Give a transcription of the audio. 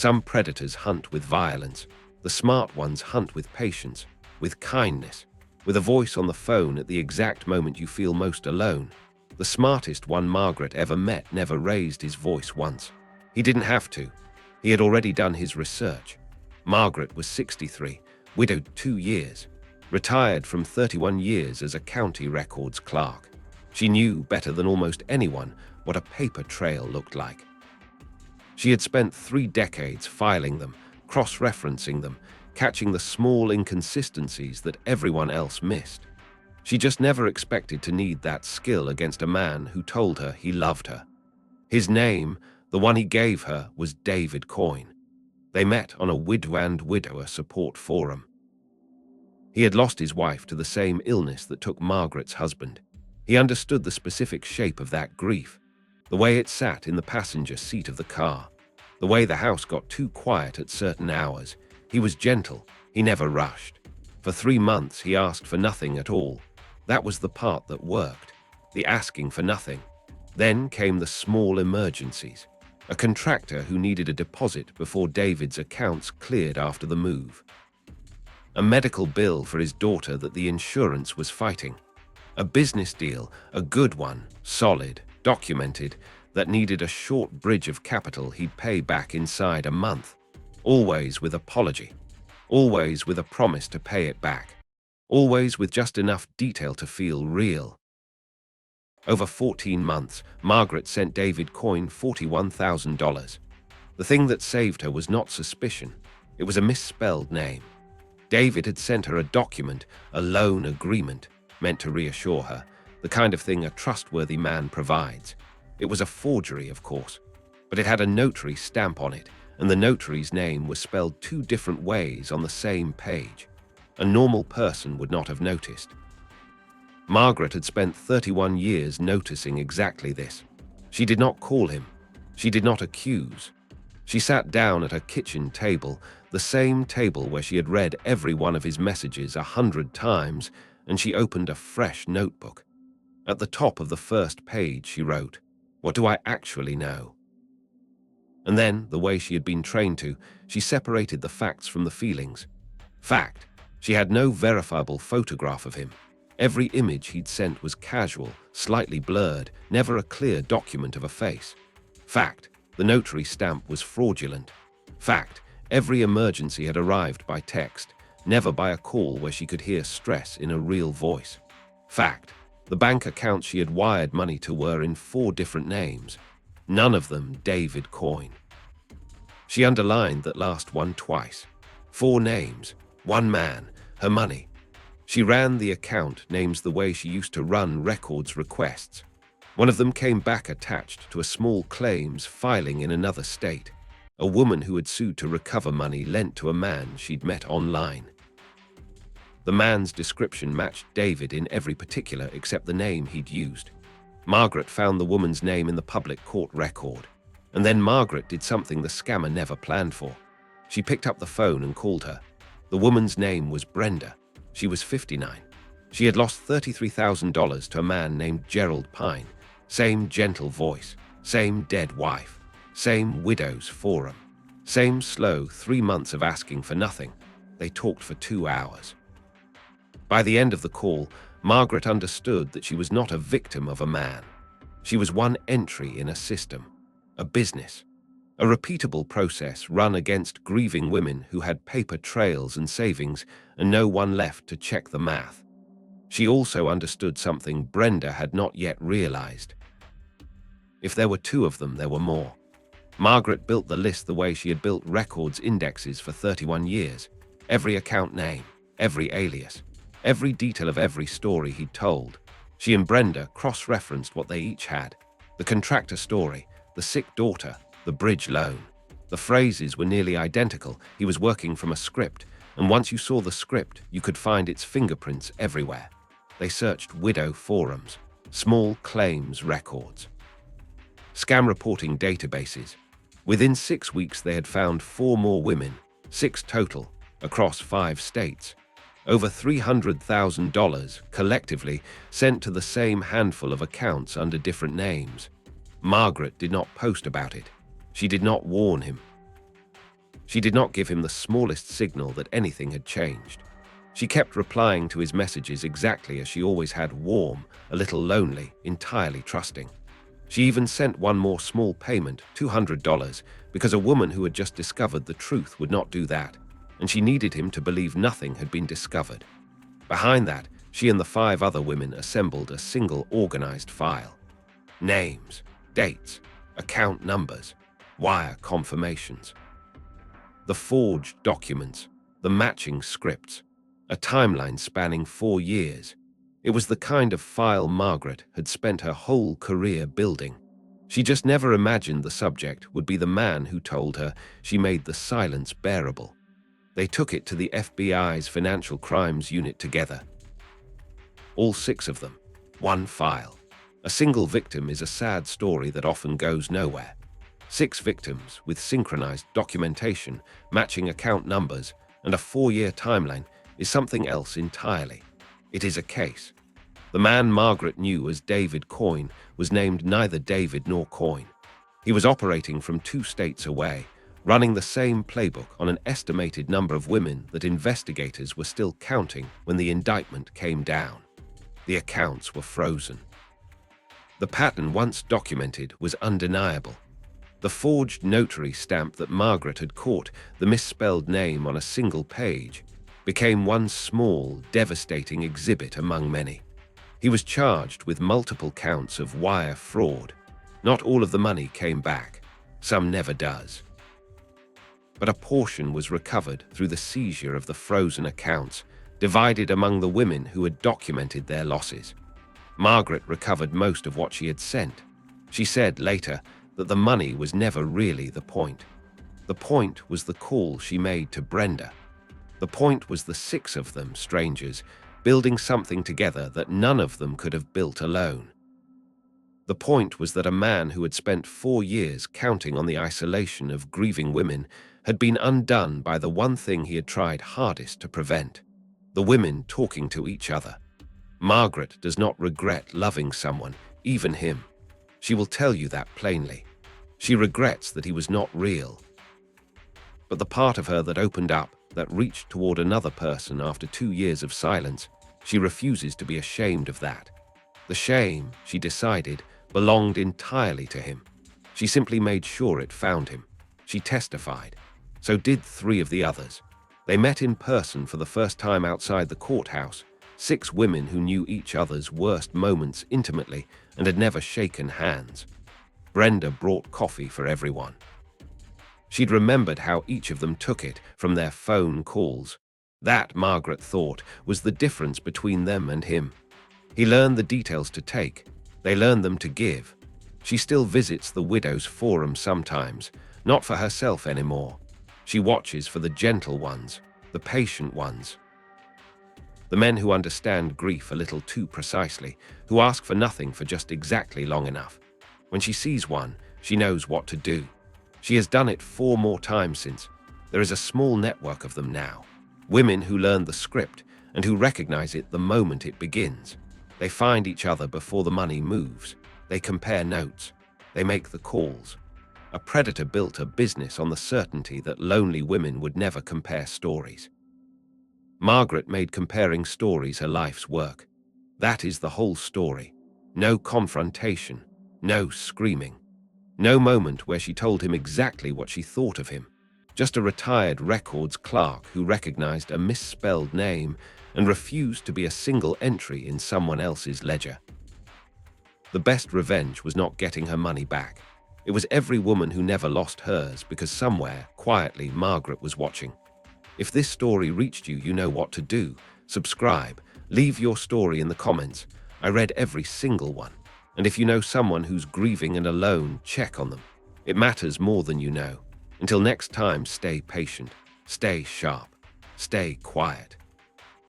Some predators hunt with violence. The smart ones hunt with patience, with kindness, with a voice on the phone at the exact moment you feel most alone. The smartest one Margaret ever met never raised his voice once. He didn't have to. He had already done his research. Margaret was 63, widowed 2 years, retired from 31 years as a county records clerk. She knew better than almost anyone what a paper trail looked like. She had spent 3 decades filing them, cross-referencing them, catching the small inconsistencies that everyone else missed. She just never expected to need that skill against a man who told her he loved her. His name, the one he gave her, was David Coyne. They met on a widow and widower support forum. He had lost his wife to the same illness that took Margaret's husband. He understood the specific shape of that grief, the way it sat in the passenger seat of the car, the way the house got too quiet at certain hours. He was gentle. He never rushed. For 3 months, he asked for nothing at all. That was the part that worked, the asking for nothing. Then came the small emergencies. A contractor who needed a deposit before David's accounts cleared after the move. A medical bill for his daughter that the insurance was fighting. A business deal, a good one, solid, documented, that needed a short bridge of capital he'd pay back inside a month. Always with apology. Always with a promise to pay it back. Always with just enough detail to feel real. Over 14 months, Margaret sent David Coyne $41,000. The thing that saved her was not suspicion. It was a misspelled name. David had sent her a document, a loan agreement, meant to reassure her, the kind of thing a trustworthy man provides. It was a forgery, of course, but it had a notary stamp on it, and the notary's name was spelled 2 different ways on the same page. A normal person would not have noticed. Margaret had spent 31 years noticing exactly this. She did not call him. She did not accuse. She sat down at her kitchen table, the same table where she had read every one of his messages 100 times, and she opened a fresh notebook. At the top of the first page she wrote, "What do I actually know?" And then, the way she had been trained to, she separated the facts from the feelings. Fact, she had no verifiable photograph of him. Every image he'd sent was casual, slightly blurred, never a clear document of a face. Fact, the notary stamp was fraudulent. Fact, every emergency had arrived by text, never by a call where she could hear stress in a real voice. Fact, the bank accounts she had wired money to were in 4 different names, none of them David Coyne. She underlined that last one twice. 4 names, 1 man, her money. She ran the account names the way she used to run records requests. One of them came back attached to a small claims filing in another state. A woman who had sued to recover money lent to a man she'd met online. The man's description matched David in every particular except the name he'd used. Margaret found the woman's name in the public court record. And then Margaret did something the scammer never planned for. She picked up the phone and called her. The woman's name was Brenda. She was 59. She had lost $33,000 to a man named Gerald Pine. Same gentle voice, same dead wife, same widow's forum, same slow 3 months of asking for nothing. They talked for 2 hours. By the end of the call, Margaret understood that she was not a victim of a man. She was one entry in a system, a business, a repeatable process run against grieving women who had paper trails and savings and no one left to check the math. She also understood something Brenda had not yet realized. If there were 2 of them, there were more. Margaret built the list the way she had built records indexes for 31 years. Every account name, every alias, every detail of every story he'd told. She and Brenda cross-referenced what they each had. The contractor story, the sick daughter, the bridge loan. The phrases were nearly identical. He was working from a script, and once you saw the script, you could find its fingerprints everywhere. They searched widow forums, small claims records, scam reporting databases. Within 6 weeks, they had found 4 more women, 6 total, across 5 states. Over $300,000 collectively sent to the same handful of accounts under different names. Margaret did not post about it. She did not warn him. She did not give him the smallest signal that anything had changed. She kept replying to his messages exactly as she always had, warm, a little lonely, entirely trusting. She even sent one more small payment, $200, because a woman who had just discovered the truth would not do that, and she needed him to believe nothing had been discovered. Behind that, she and the 5 other women assembled a single organized file. Names, dates, account numbers, wire confirmations. The forged documents, the matching scripts, a timeline spanning 4 years. It was the kind of file Margaret had spent her whole career building. She just never imagined the subject would be the man who told her she made the silence bearable. They took it to the FBI's Financial Crimes Unit together. All 6 of them, one file. A single victim is a sad story that often goes nowhere. 6 victims with synchronized documentation, matching account numbers, and a 4-year timeline is something else entirely. It is a case. The man Margaret knew as David Coyne was named neither David nor Coyne. He was operating from 2 states away, running the same playbook on an estimated number of women that investigators were still counting when the indictment came down. The accounts were frozen. The pattern once documented was undeniable. The forged notary stamp that Margaret had caught the misspelled name on a single page became one small, devastating exhibit among many. He was charged with multiple counts of wire fraud. Not all of the money came back. Some never does. But a portion was recovered through the seizure of the frozen accounts, divided among the women who had documented their losses. Margaret recovered most of what she had sent. She said later that the money was never really the point. The point was the call she made to Brenda. The point was the 6 of them, strangers, building something together that none of them could have built alone. The point was that a man who had spent 4 years counting on the isolation of grieving women had been undone by the one thing he had tried hardest to prevent: the women talking to each other. Margaret does not regret loving someone, even him. She will tell you that plainly. She regrets that he was not real. But the part of her that opened up, that reached toward another person after 2 years of silence, she refuses to be ashamed of that. The shame, she decided, belonged entirely to him. She simply made sure it found him. She testified. So did 3 of the others. They met in person for the first time outside the courthouse, 6 women who knew each other's worst moments intimately and had never shaken hands. Brenda brought coffee for everyone. She'd remembered how each of them took it from their phone calls. That, Margaret thought, was the difference between them and him. He learned the details to take. They learned them to give. She still visits the Widows' Forum sometimes, not for herself anymore. She watches for the gentle ones, the patient ones. The men who understand grief a little too precisely, who ask for nothing for just exactly long enough. When she sees one, she knows what to do. She has done it 4 more times since. There is a small network of them now. Women who learn the script and who recognize it the moment it begins. They find each other before the money moves. They compare notes. They make the calls. A predator built a business on the certainty that lonely women would never compare stories. Margaret made comparing stories her life's work. That is the whole story. No confrontation. No screaming. No moment where she told him exactly what she thought of him. Just a retired records clerk who recognized a misspelled name and refused to be a single entry in someone else's ledger. The best revenge was not getting her money back. It was every woman who never lost hers because somewhere, quietly, Margaret was watching. If this story reached you, you know what to do. Subscribe. Leave your story in the comments. I read every single one. And if you know someone who's grieving and alone, check on them. It matters more than you know. Until next time, stay patient, stay sharp, stay quiet.